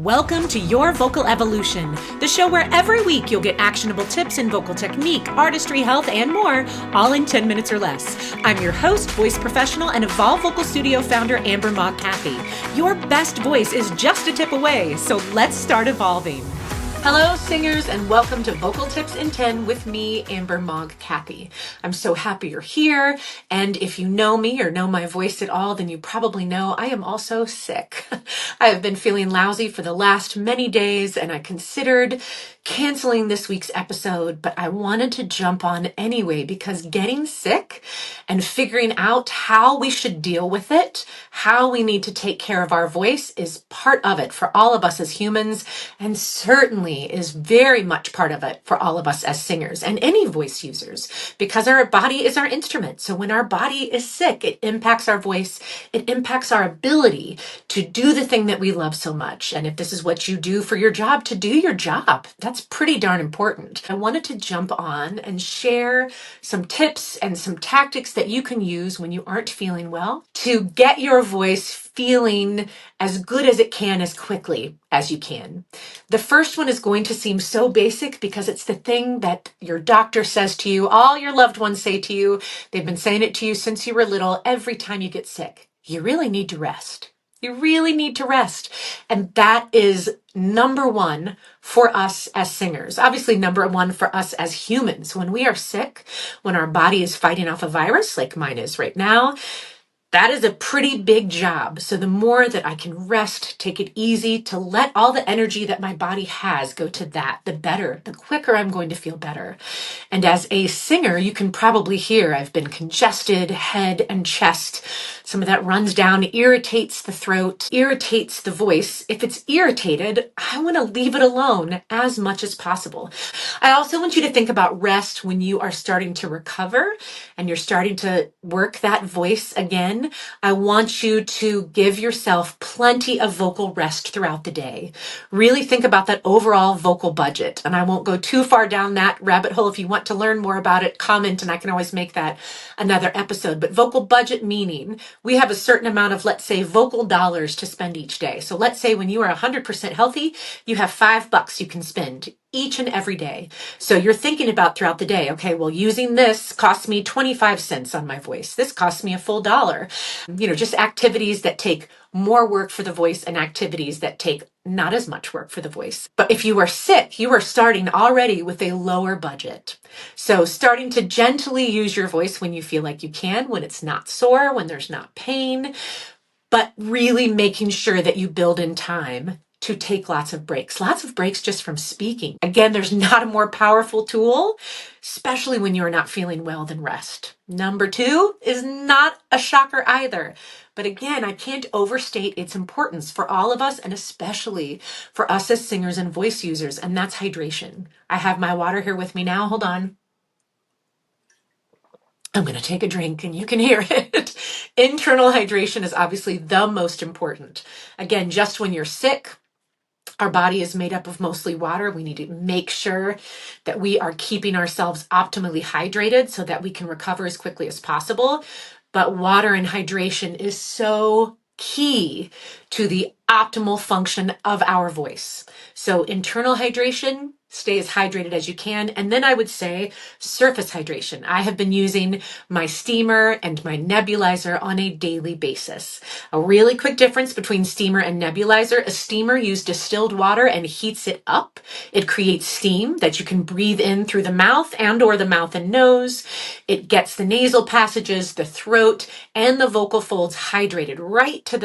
Welcome to Your Vocal Evolution, the show where every week you'll get actionable tips in vocal technique, artistry, health, and more, all in 10 minutes or less. I'm your host, voice professional, and Evolve Vocal Studio founder, Amber Mogg Cathey. Your best voice is just a tip away, so let's start evolving. Hello, singers, and welcome to Vocal Tips in 10 with me, Amber Mogg Cathey. I'm so happy you're here, and if you know me or know my voice at all, then you probably know I am also sick. I have been feeling lousy for the last many days, and I considered canceling this week's episode, but I wanted to jump on anyway because getting sick and figuring out how we should deal with it, how we need to take care of our voice is part of it for all of us as humans, and certainly is very much part of it for all of us as singers and any voice users, because our body is our instrument. So when our body is sick, it impacts our voice, it impacts our ability to do the thing that we love so much. And if this is what you do for your job, to do your job, that's pretty darn important. I wanted to jump on and share some tips and some tactics that you can use when you aren't feeling well to get your voice feeling as good as it can as quickly as you can. The first one is going to seem so basic because it's the thing that your doctor says to you, all your loved ones say to you. They've been saying it to you since you were little. Every time you get sick, you really need to rest. You really need to rest. And that is number one for us as singers. Obviously, number one for us as humans. When we are sick, when our body is fighting off a virus like mine is right now, that is a pretty big job. So the more that I can rest, take it easy, to let all the energy that my body has go to that, the better, the quicker I'm going to feel better. And as a singer, you can probably hear I've been congested, head and chest. Some of that runs down, irritates the throat, irritates the voice. If it's irritated, I want to leave it alone as much as possible. I also want you to think about rest when you are starting to recover and you're starting to work that voice again. I want you to give yourself plenty of vocal rest throughout the day. Really think about that overall vocal budget. And I won't go too far down that rabbit hole. If you want to learn more about it, comment, and I can always make that another episode. But vocal budget meaning we have a certain amount of, let's say, vocal dollars to spend each day. So let's say when you are 100% healthy, you have $5 you can spend each and every day. So you're thinking about throughout the day, okay, well, using this costs me 25 cents on my voice. This costs me a full dollar. Just activities that take more work for the voice and activities that take not as much work for the voice. But if you are sick, you are starting already with a lower budget. So starting to gently use your voice when you feel like you can, when it's not sore, when there's not pain, but really making sure that you build in time to take lots of breaks just from speaking. Again, there's not a more powerful tool, especially when you're not feeling well, than rest. Number two is not a shocker either. But again, I can't overstate its importance for all of us, and especially for us as singers and voice users, and that's hydration. I have my water here with me now. Hold on. I'm going to take a drink and you can hear it. Internal hydration is obviously the most important. Again, just when you're sick, our body is made up of mostly water. We need to make sure that we are keeping ourselves optimally hydrated so that we can recover as quickly as possible. But water and hydration is so key to the optimal function of our voice. So internal hydration, stay as hydrated as you can. And then I would say surface hydration. I have been using my steamer and my nebulizer on a daily basis. A really quick difference between steamer and nebulizer: a steamer uses distilled water and heats it up. It creates steam that you can breathe in through the mouth or the mouth and nose. It gets the nasal passages, the throat, and the vocal folds hydrated right to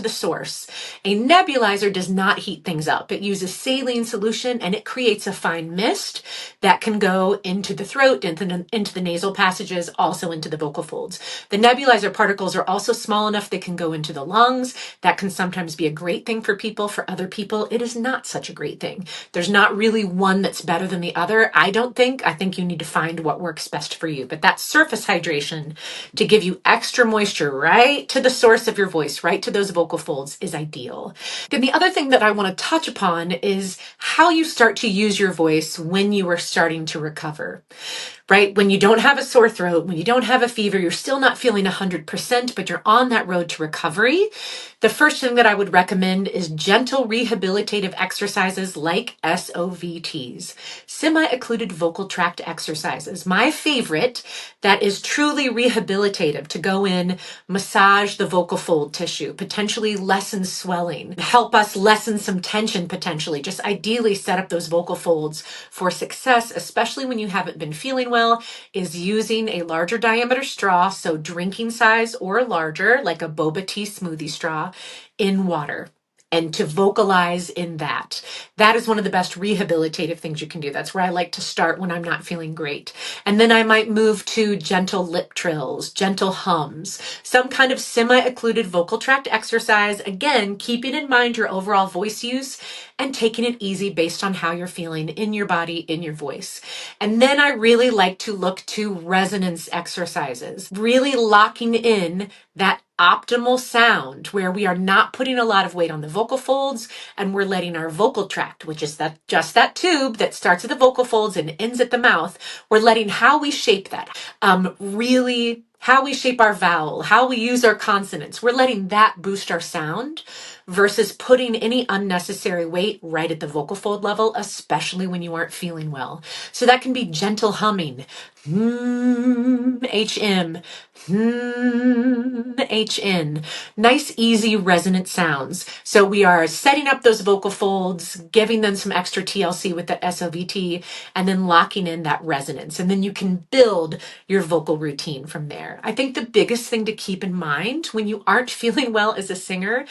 the source. A nebulizer does not heat things up. It uses saline solution and it creates a fine mist that can go into the throat, into the nasal passages, also into the vocal folds. The nebulizer particles are also small enough they can go into the lungs. That can sometimes be a great thing for people. For other people, it is not such a great thing. There's not really one that's better than the other, I don't think. I think you need to find what works best for you. But that surface hydration to give you extra moisture right to the source of your voice, right to those vocal folds, is ideal. Then the other thing that I want to touch upon is how you start to use your voice when you are starting to recover. right? When you don't have a sore throat, when you don't have a fever, you're still not feeling 100%, but you're on that road to recovery. The first thing that I would recommend is gentle rehabilitative exercises like SOVTs, semi-occluded vocal tract exercises. My favorite, that is truly rehabilitative, to go in, massage the vocal fold tissue, potentially lessen swelling, help us lessen some tension potentially, just ideally set up those vocal folds for success, especially when you haven't been feeling well, is using a larger diameter straw, so drinking size or larger, like a boba tea smoothie straw, in water. And to vocalize in that. That is one of the best rehabilitative things you can do. That's where I like to start when I'm not feeling great. And then I might move to gentle lip trills, gentle hums, some kind of semi-occluded vocal tract exercise. Again, keeping in mind your overall voice use and taking it easy based on how you're feeling in your body, in your voice. And then I really like to look to resonance exercises, really locking in that optimal sound where we are not putting a lot of weight on the vocal folds and we're letting our vocal tract, which is just that tube that starts at the vocal folds and ends at the mouth, we're letting how we shape that, really how we shape our vowel, how we use our consonants. We're letting that boost our sound versus putting any unnecessary weight right at the vocal fold level, especially when you aren't feeling well. So that can be gentle humming, HM, HN. Nice, easy, resonant sounds. So we are setting up those vocal folds, giving them some extra TLC with the SOVT, and then locking in that resonance. And then you can build your vocal routine from there. I think the biggest thing to keep in mind when you aren't feeling well as a singer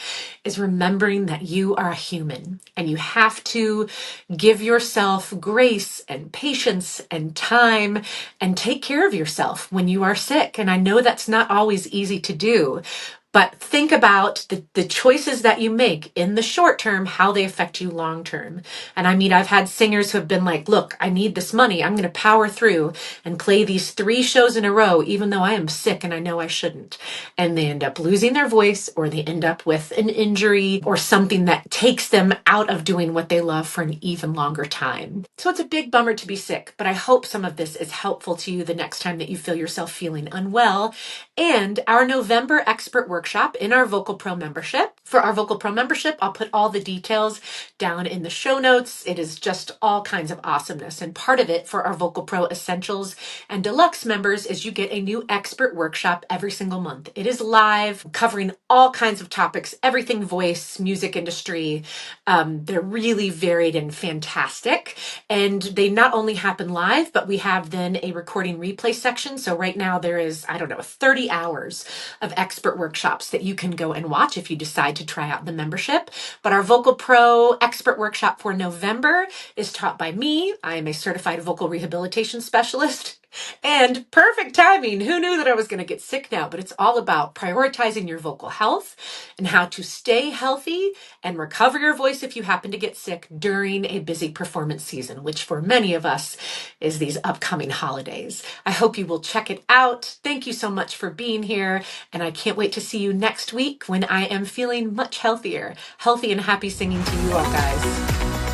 is remembering that you are a human and you have to give yourself grace and patience and time and take care of yourself when you are sick. And I know that's not always easy to do, but think about the choices that you make in the short term, how they affect you long term. And I mean, I've had singers who have been like, look, I need this money. I'm going to power through and play these 3 shows in a row, even though I am sick and I know I shouldn't. And they end up losing their voice, or they end up with an injury or something that takes them out of doing what they love for an even longer time. So it's a big bummer to be sick, but I hope some of this is helpful to you the next time that you feel yourself feeling unwell. And our November expert workshop in our Vocal Pro membership. For our Vocal Pro membership, I'll put all the details down in the show notes. It is just all kinds of awesomeness. And part of it for our Vocal Pro Essentials and Deluxe members is you get a new expert workshop every single month. It is live, covering all kinds of topics, everything voice, music industry. They're really varied and fantastic. And they not only happen live, but we have then a recording replay section. So right now there is, 30 hours of expert workshops that you can go and watch if you decide to try out the membership. But our Vocal Pro expert workshop for November is taught by me. I am a certified vocal rehabilitation specialist. And perfect timing. Who knew that I was going to get sick now? But it's all about prioritizing your vocal health and how to stay healthy and recover your voice if you happen to get sick during a busy performance season, which for many of us is these upcoming holidays. I hope you will check it out. Thank you so much for being here. And I can't wait to see you next week when I am feeling much healthier. Healthy and happy singing to you all, guys.